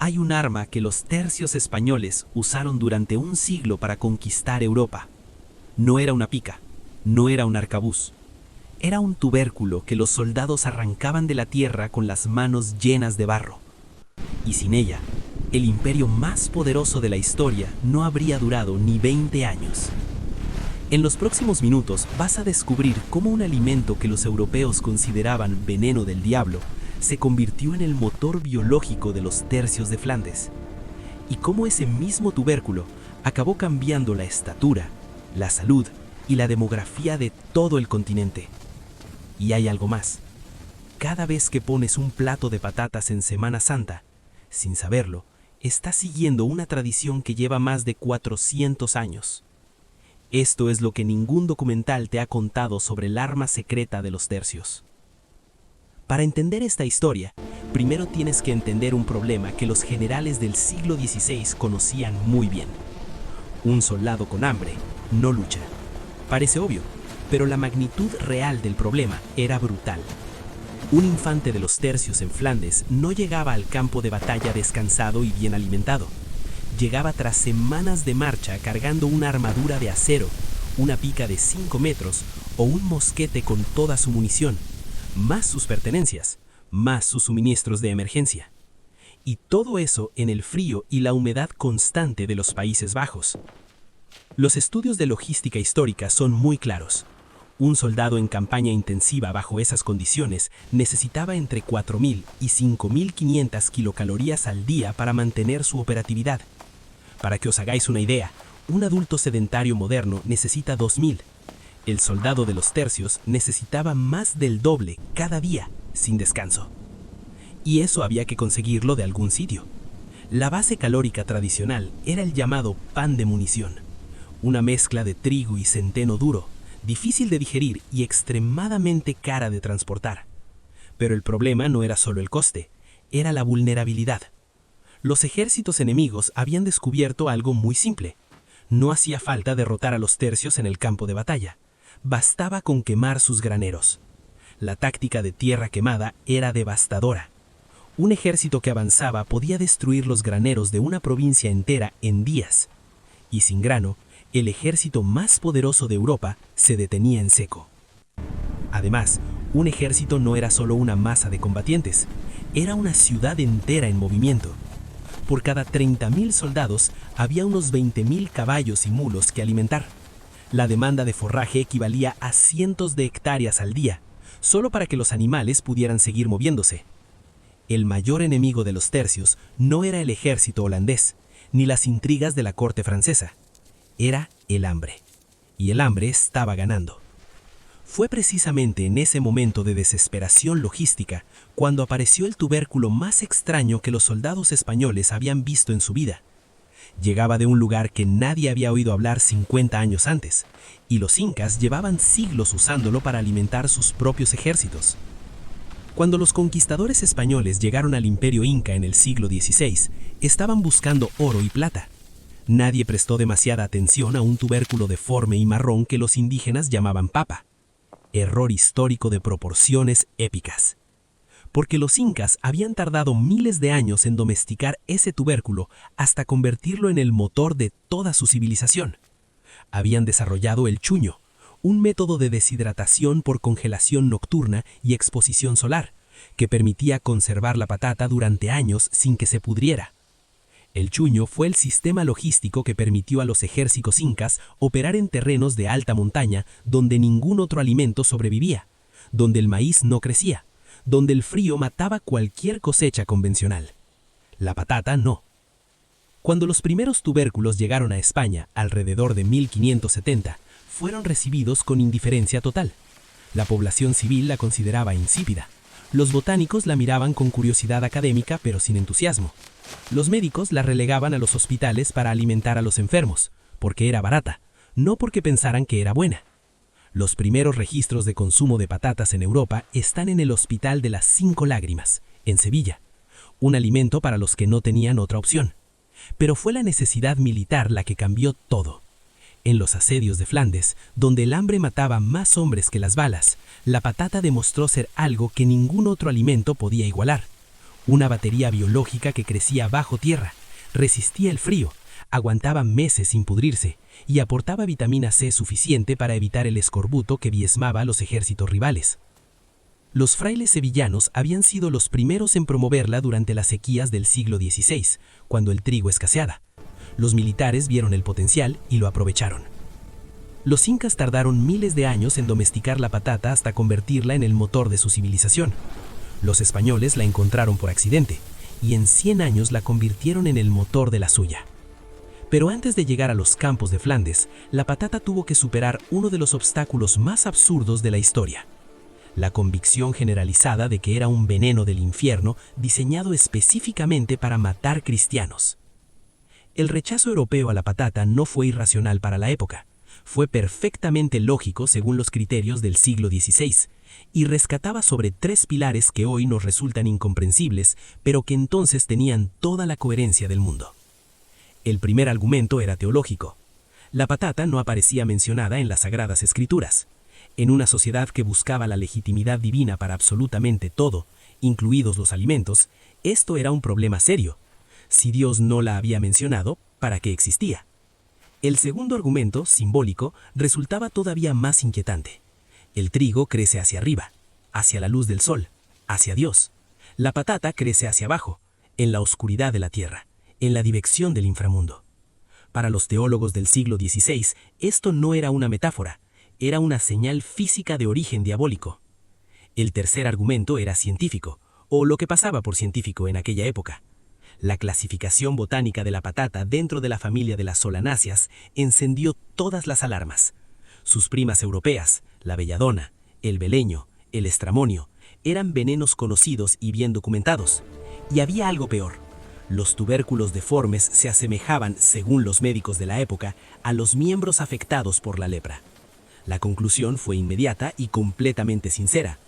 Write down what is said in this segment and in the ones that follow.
hay un arma que los tercios españoles usaron durante un siglo para conquistar Europa. No era una pica, no era un arcabuz. Era un tubérculo que los soldados arrancaban de la tierra con las manos llenas de barro. Y sin ella, el imperio más poderoso de la historia no habría durado ni 20 años. En los próximos minutos vas a descubrir cómo un alimento que los europeos consideraban veneno del diablo se convirtió en el motor biológico de los tercios de Flandes, y cómo ese mismo tubérculo acabó cambiando la estatura, la salud y la demografía de todo el continente. Y hay algo más. Cada vez que pones un plato de patatas en Semana Santa, sin saberlo, estás siguiendo una tradición que lleva más de 400 años. Esto es lo que ningún documental te ha contado sobre el arma secreta de los tercios. Para entender esta historia, primero tienes que entender un problema que los generales del siglo XVI conocían muy bien. Un soldado con hambre no lucha. Parece obvio, pero la magnitud real del problema era brutal. Un infante de los tercios en Flandes no llegaba al campo de batalla descansado y bien alimentado. Llegaba tras semanas de marcha cargando una armadura de acero, una pica de 5 metros o un mosquete con toda su munición, más sus pertenencias, más sus suministros de emergencia. Y todo eso en el frío y la humedad constante de los Países Bajos. Los estudios de logística histórica son muy claros. Un soldado en campaña intensiva bajo esas condiciones necesitaba entre 4.000 y 5.500 kilocalorías al día para mantener su operatividad. Para que os hagáis una idea, un adulto sedentario moderno necesita 2.000. El soldado de los tercios necesitaba más del doble cada día, sin descanso. Y eso había que conseguirlo de algún sitio. La base calórica tradicional era el llamado pan de munición, una mezcla de trigo y centeno duro, difícil de digerir y extremadamente cara de transportar. Pero el problema no era solo el coste, era la vulnerabilidad. Los ejércitos enemigos habían descubierto algo muy simple. No hacía falta derrotar a los tercios en el campo de batalla. Bastaba con quemar sus graneros. La táctica de tierra quemada era devastadora. Un ejército que avanzaba podía destruir los graneros de una provincia entera en días. Y sin grano, el ejército más poderoso de Europa se detenía en seco. Además, un ejército no era solo una masa de combatientes, era una ciudad entera en movimiento. Por cada 30.000 soldados había unos 20.000 caballos y mulos que alimentar. La demanda de forraje equivalía a cientos de hectáreas al día, solo para que los animales pudieran seguir moviéndose. El mayor enemigo de los tercios no era el ejército holandés, ni las intrigas de la corte francesa. Era el hambre. Y el hambre estaba ganando. Fue precisamente en ese momento de desesperación logística cuando apareció el tubérculo más extraño que los soldados españoles habían visto en su vida. Llegaba de un lugar que nadie había oído hablar 50 años antes, y los incas llevaban siglos usándolo para alimentar sus propios ejércitos. Cuando los conquistadores españoles llegaron al imperio inca en el siglo XVI, estaban buscando oro y plata. Nadie prestó demasiada atención a un tubérculo deforme y marrón que los indígenas llamaban papa. Error histórico de proporciones épicas. Porque los incas habían tardado miles de años en domesticar ese tubérculo hasta convertirlo en el motor de toda su civilización. Habían desarrollado el chuño, un método de deshidratación por congelación nocturna y exposición solar, que permitía conservar la patata durante años sin que se pudriera. El chuño fue el sistema logístico que permitió a los ejércitos incas operar en terrenos de alta montaña donde ningún otro alimento sobrevivía, donde el maíz no crecía, donde el frío mataba cualquier cosecha convencional. La patata no. Cuando los primeros tubérculos llegaron a España, alrededor de 1570, fueron recibidos con indiferencia total. La población civil la consideraba insípida. Los botánicos la miraban con curiosidad académica pero sin entusiasmo. Los médicos la relegaban a los hospitales para alimentar a los enfermos, porque era barata, no porque pensaran que era buena. Los primeros registros de consumo de patatas en Europa están en el Hospital de las 5 Lágrimas, en Sevilla, un alimento para los que no tenían otra opción. Pero fue la necesidad militar la que cambió todo. En los asedios de Flandes, donde el hambre mataba más hombres que las balas, la patata demostró ser algo que ningún otro alimento podía igualar. Una batería biológica que crecía bajo tierra, resistía el frío, aguantaba meses sin pudrirse y aportaba vitamina C suficiente para evitar el escorbuto que diezmaba a los ejércitos rivales. Los frailes sevillanos habían sido los primeros en promoverla durante las sequías del siglo XVI, cuando el trigo escaseaba. Los militares vieron el potencial y lo aprovecharon. Los incas tardaron miles de años en domesticar la patata hasta convertirla en el motor de su civilización. Los españoles la encontraron por accidente y en 100 años la convirtieron en el motor de la suya. Pero antes de llegar a los campos de Flandes, la patata tuvo que superar uno de los obstáculos más absurdos de la historia: la convicción generalizada de que era un veneno del infierno diseñado específicamente para matar cristianos. El rechazo europeo a la patata no fue irracional para la época, fue perfectamente lógico según los criterios del siglo XVI, y rescataba sobre 3 pilares que hoy nos resultan incomprensibles, pero que entonces tenían toda la coherencia del mundo. El primer argumento era teológico. La patata no aparecía mencionada en las Sagradas Escrituras. En una sociedad que buscaba la legitimidad divina para absolutamente todo, incluidos los alimentos, esto era un problema serio. Si Dios no la había mencionado, ¿para qué existía? El segundo argumento, simbólico, resultaba todavía más inquietante. El trigo crece hacia arriba, hacia la luz del sol, hacia Dios. La patata crece hacia abajo, en la oscuridad de la tierra, en la dirección del inframundo. Para los teólogos del siglo XVI, esto no era una metáfora, era una señal física de origen diabólico. El tercer argumento era científico, o lo que pasaba por científico en aquella época. La clasificación botánica de la patata dentro de la familia de las solanáceas encendió todas las alarmas. Sus primas europeas, la belladona, el beleño, el estramonio, eran venenos conocidos y bien documentados. Y había algo peor. Los tubérculos deformes se asemejaban, según los médicos de la época, a los miembros afectados por la lepra. La conclusión fue inmediata y completamente sincera.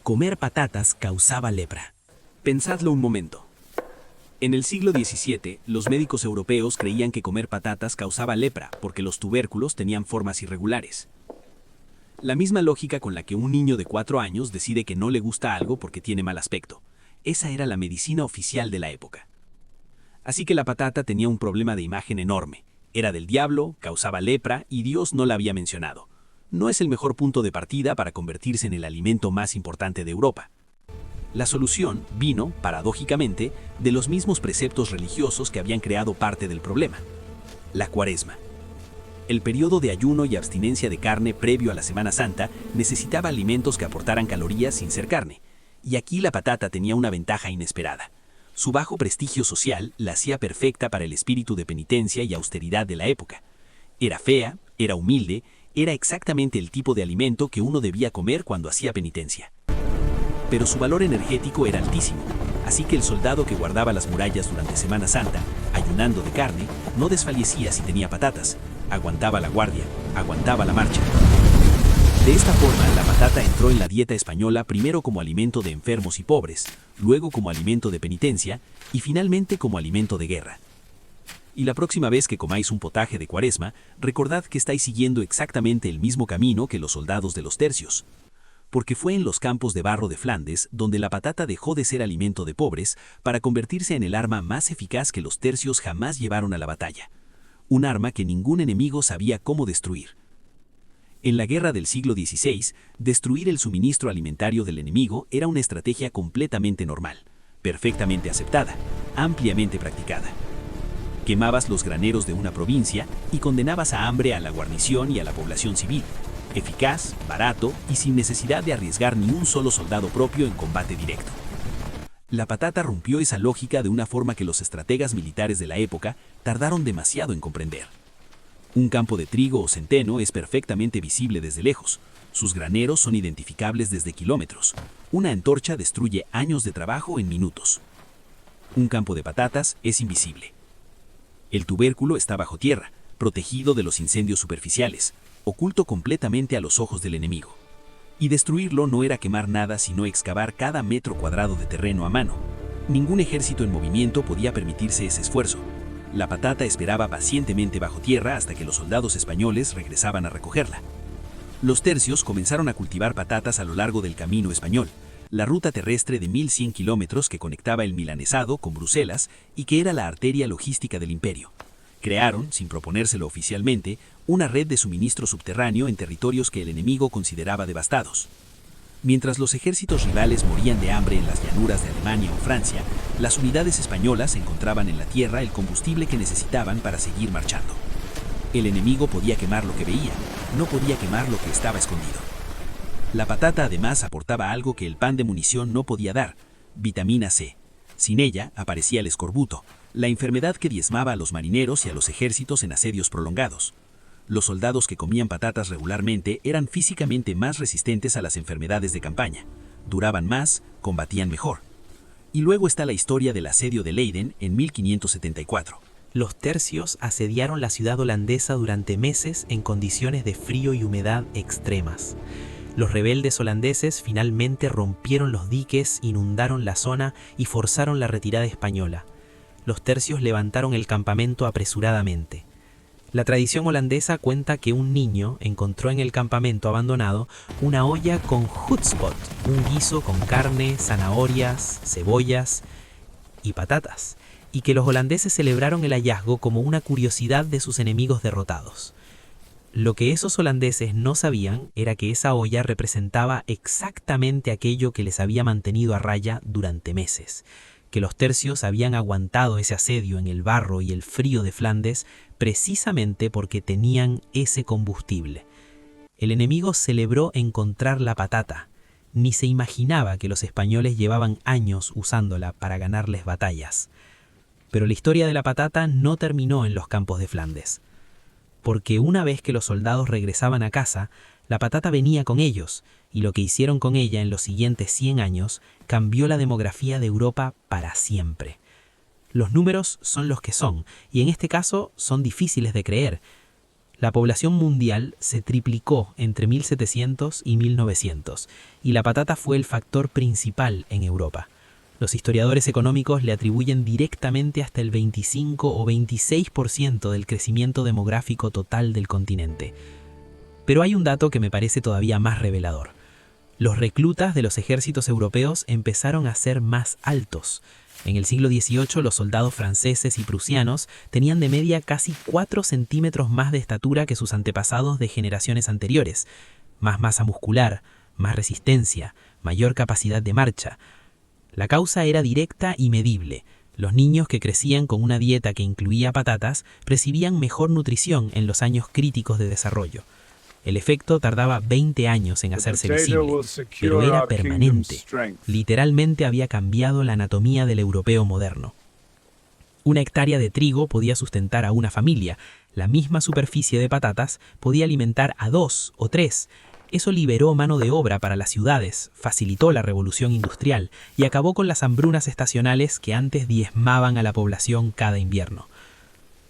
Comer patatas causaba lepra. Pensadlo un momento. En el siglo XVII, los médicos europeos creían que comer patatas causaba lepra porque los tubérculos tenían formas irregulares. La misma lógica con la que un niño de 4 años decide que no le gusta algo porque tiene mal aspecto. Esa era la medicina oficial de la época. Así que la patata tenía un problema de imagen enorme. Era del diablo, causaba lepra y Dios no la había mencionado. No es el mejor punto de partida para convertirse en el alimento más importante de Europa. La solución vino, paradójicamente, de los mismos preceptos religiosos que habían creado parte del problema: la Cuaresma. El periodo de ayuno y abstinencia de carne previo a la Semana Santa necesitaba alimentos que aportaran calorías sin ser carne, y aquí la patata tenía una ventaja inesperada. Su bajo prestigio social la hacía perfecta para el espíritu de penitencia y austeridad de la época. Era fea, era humilde, era exactamente el tipo de alimento que uno debía comer cuando hacía penitencia. Pero su valor energético era altísimo, así que el soldado que guardaba las murallas durante Semana Santa, ayunando de carne, no desfallecía si tenía patatas, aguantaba la guardia, aguantaba la marcha. De esta forma, la patata entró en la dieta española primero como alimento de enfermos y pobres, luego como alimento de penitencia y finalmente como alimento de guerra. Y la próxima vez que comáis un potaje de Cuaresma, recordad que estáis siguiendo exactamente el mismo camino que los soldados de los tercios. Porque fue en los campos de barro de Flandes donde la patata dejó de ser alimento de pobres para convertirse en el arma más eficaz que los tercios jamás llevaron a la batalla. Un arma que ningún enemigo sabía cómo destruir. En la guerra del siglo XVI, destruir el suministro alimentario del enemigo era una estrategia completamente normal, perfectamente aceptada, ampliamente practicada. Quemabas los graneros de una provincia y condenabas a hambre a la guarnición y a la población civil. Eficaz, barato y sin necesidad de arriesgar ni un solo soldado propio en combate directo. La patata rompió esa lógica de una forma que los estrategas militares de la época tardaron demasiado en comprender. Un campo de trigo o centeno es perfectamente visible desde lejos. Sus graneros son identificables desde kilómetros. Una antorcha destruye años de trabajo en minutos. Un campo de patatas es invisible. El tubérculo está bajo tierra, protegido de los incendios superficiales, oculto completamente a los ojos del enemigo. Y destruirlo no era quemar nada sino excavar cada metro cuadrado de terreno a mano. Ningún ejército en movimiento podía permitirse ese esfuerzo. La patata esperaba pacientemente bajo tierra hasta que los soldados españoles regresaban a recogerla. Los tercios comenzaron a cultivar patatas a lo largo del camino español, la ruta terrestre de 1.100 kilómetros que conectaba el milanesado con Bruselas y que era la arteria logística del imperio. Crearon, sin proponérselo oficialmente, una red de suministro subterráneo en territorios que el enemigo consideraba devastados. Mientras los ejércitos rivales morían de hambre en las llanuras de Alemania o Francia, las unidades españolas encontraban en la tierra el combustible que necesitaban para seguir marchando. El enemigo podía quemar lo que veía, no podía quemar lo que estaba escondido. La patata además aportaba algo que el pan de munición no podía dar: vitamina C. Sin ella aparecía el escorbuto, la enfermedad que diezmaba a los marineros y a los ejércitos en asedios prolongados. Los soldados que comían patatas regularmente eran físicamente más resistentes a las enfermedades de campaña, duraban más, combatían mejor. Y luego está la historia del asedio de Leiden en 1574. Los tercios asediaron la ciudad holandesa durante meses en condiciones de frío y humedad extremas. Los rebeldes holandeses finalmente rompieron los diques, inundaron la zona y forzaron la retirada española. Los tercios levantaron el campamento apresuradamente. La tradición holandesa cuenta que un niño encontró en el campamento abandonado una olla con hutspot, un guiso con carne, zanahorias, cebollas y patatas, y que los holandeses celebraron el hallazgo como una curiosidad de sus enemigos derrotados. Lo que esos holandeses no sabían era que esa olla representaba exactamente aquello que les había mantenido a raya durante meses, que los tercios habían aguantado ese asedio en el barro y el frío de Flandes precisamente porque tenían ese combustible. El enemigo celebró encontrar la patata, ni se imaginaba que los españoles llevaban años usándola para ganarles batallas. Pero la historia de la patata no terminó en los campos de Flandes, porque una vez que los soldados regresaban a casa, la patata venía con ellos, y lo que hicieron con ella en los siguientes 100 años cambió la demografía de Europa para siempre. Los números son los que son, y en este caso son difíciles de creer. La población mundial se triplicó entre 1700 y 1900, y la patata fue el factor principal en Europa. Los historiadores económicos le atribuyen directamente hasta el 25 o 26% del crecimiento demográfico total del continente. Pero hay un dato que me parece todavía más revelador. Los reclutas de los ejércitos europeos empezaron a ser más altos. En el siglo XVIII los soldados franceses y prusianos tenían de media casi 4 centímetros más de estatura que sus antepasados de generaciones anteriores. Más masa muscular, más resistencia, mayor capacidad de marcha. La causa era directa y medible. Los niños que crecían con una dieta que incluía patatas recibían mejor nutrición en los años críticos de desarrollo. El efecto tardaba 20 años en hacerse visible, pero era permanente. Literalmente había cambiado la anatomía del europeo moderno. Una hectárea de trigo podía sustentar a una familia. La misma superficie de patatas podía alimentar a 2 o 3. Eso liberó mano de obra para las ciudades, facilitó la revolución industrial y acabó con las hambrunas estacionales que antes diezmaban a la población cada invierno.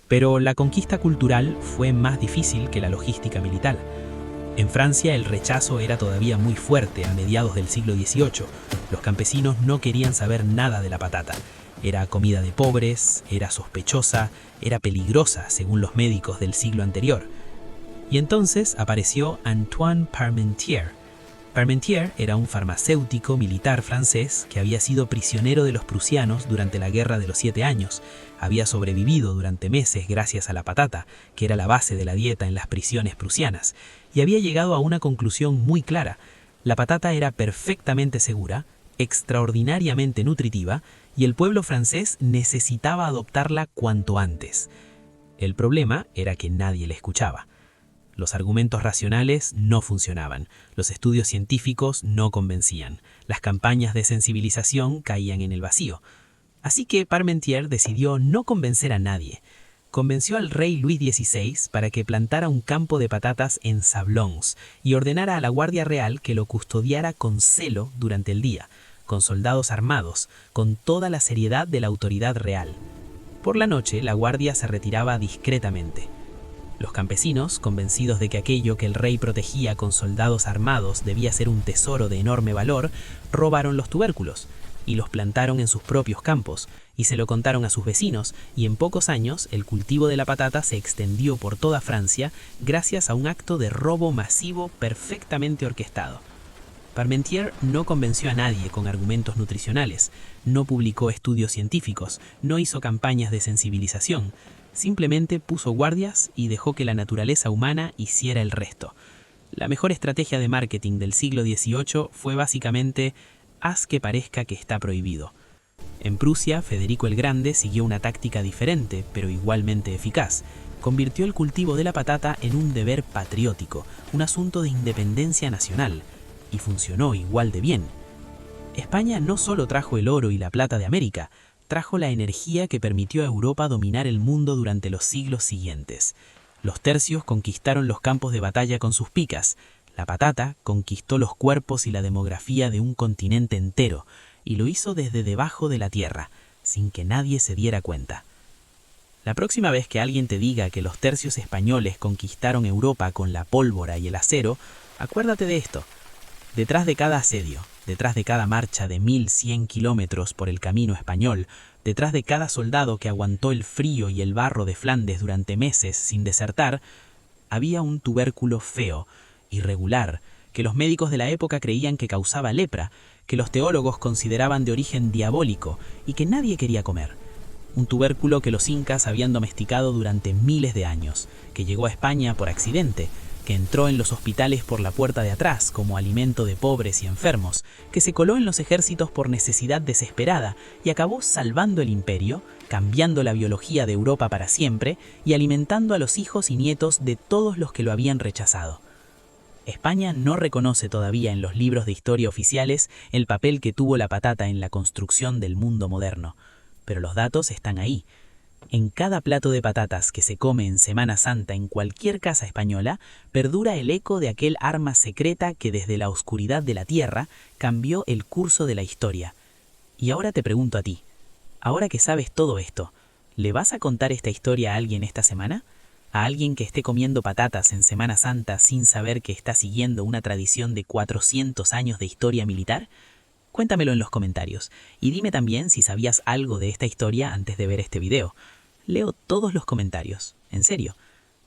Pero la conquista cultural fue más difícil que la logística militar. En Francia el rechazo era todavía muy fuerte a mediados del siglo XVIII. Los campesinos no querían saber nada de la patata. Era comida de pobres, era sospechosa, era peligrosa según los médicos del siglo anterior. Y entonces apareció Antoine Parmentier. Parmentier era un farmacéutico militar francés que había sido prisionero de los prusianos durante la Guerra de los 7 años. Había sobrevivido durante meses gracias a la patata, que era la base de la dieta en las prisiones prusianas, y había llegado a una conclusión muy clara. La patata era perfectamente segura, extraordinariamente nutritiva, y el pueblo francés necesitaba adoptarla cuanto antes. El problema era que nadie le escuchaba. Los argumentos racionales no funcionaban, los estudios científicos no convencían, las campañas de sensibilización caían en el vacío. Así que Parmentier decidió no convencer a nadie. Convenció al rey Luis XVI para que plantara un campo de patatas en Sablons y ordenara a la Guardia Real que lo custodiara con celo durante el día, con soldados armados, con toda la seriedad de la autoridad real. Por la noche, la guardia se retiraba discretamente. Los campesinos, convencidos de que aquello que el rey protegía con soldados armados debía ser un tesoro de enorme valor, robaron los tubérculos y los plantaron en sus propios campos, y se lo contaron a sus vecinos, y en pocos años el cultivo de la patata se extendió por toda Francia gracias a un acto de robo masivo perfectamente orquestado. Parmentier no convenció a nadie con argumentos nutricionales, no publicó estudios científicos, no hizo campañas de sensibilización, simplemente puso guardias y dejó que la naturaleza humana hiciera el resto. La mejor estrategia de marketing del siglo XVIII fue básicamente haz que parezca que está prohibido. En Prusia, Federico el Grande siguió una táctica diferente, pero igualmente eficaz. Convirtió el cultivo de la patata en un deber patriótico, un asunto de independencia nacional, y funcionó igual de bien. España no solo trajo el oro y la plata de América, trajo la energía que permitió a Europa dominar el mundo durante los siglos siguientes. Los tercios conquistaron los campos de batalla con sus picas, la patata conquistó los cuerpos y la demografía de un continente entero, y lo hizo desde debajo de la tierra, sin que nadie se diera cuenta. La próxima vez que alguien te diga que los tercios españoles conquistaron Europa con la pólvora y el acero, acuérdate de esto. Detrás de cada asedio, detrás de cada marcha de 1100 kilómetros por el camino español, detrás de cada soldado que aguantó el frío y el barro de Flandes durante meses sin desertar, había un tubérculo feo, irregular, que los médicos de la época creían que causaba lepra, que los teólogos consideraban de origen diabólico y que nadie quería comer. Un tubérculo que los incas habían domesticado durante miles de años, que llegó a España por accidente, que entró en los hospitales por la puerta de atrás como alimento de pobres y enfermos, que se coló en los ejércitos por necesidad desesperada y acabó salvando el imperio, cambiando la biología de Europa para siempre y alimentando a los hijos y nietos de todos los que lo habían rechazado. España no reconoce todavía en los libros de historia oficiales el papel que tuvo la patata en la construcción del mundo moderno, pero los datos están ahí. En cada plato de patatas que se come en Semana Santa en cualquier casa española, perdura el eco de aquel arma secreta que desde la oscuridad de la tierra cambió el curso de la historia. Y ahora te pregunto a ti, ahora que sabes todo esto, ¿le vas a contar esta historia a alguien esta semana? ¿A alguien que esté comiendo patatas en Semana Santa sin saber que está siguiendo una tradición de 400 años de historia militar? Cuéntamelo en los comentarios y dime también si sabías algo de esta historia antes de ver este video. Leo todos los comentarios, en serio.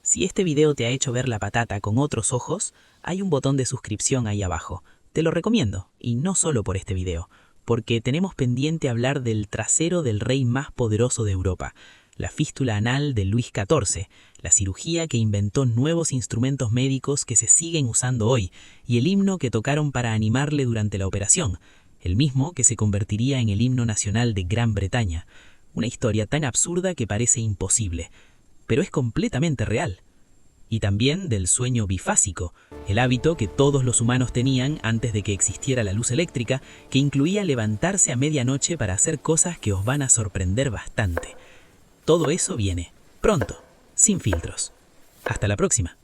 Si este video te ha hecho ver la patata con otros ojos, hay un botón de suscripción ahí abajo. Te lo recomiendo, y no solo por este video, porque tenemos pendiente hablar del trasero del rey más poderoso de Europa, la fístula anal de Luis XIV, la cirugía que inventó nuevos instrumentos médicos que se siguen usando hoy, y el himno que tocaron para animarle durante la operación, el mismo que se convertiría en el himno nacional de Gran Bretaña. Una historia tan absurda que parece imposible, pero es completamente real. Y también del sueño bifásico, el hábito que todos los humanos tenían antes de que existiera la luz eléctrica, que incluía levantarse a medianoche para hacer cosas que os van a sorprender bastante. Todo eso viene, pronto, sin filtros. Hasta la próxima.